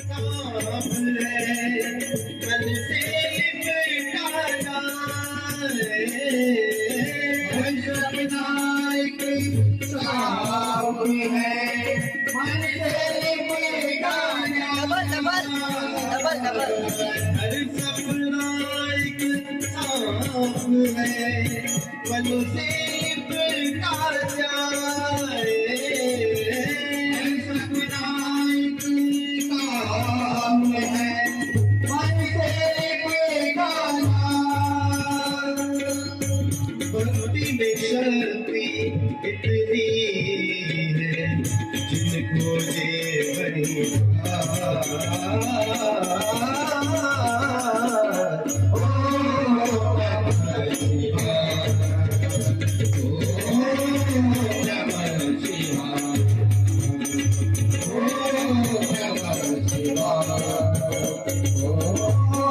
मन से लिपटा विनायक साहब है मन से लिपटा हर सपनायक साहब है मन से लिपटा जाए सपनायक साहब है मन से लिपटा भक्ति में शक्ति इतनी है जिनको ये बड़ी Oh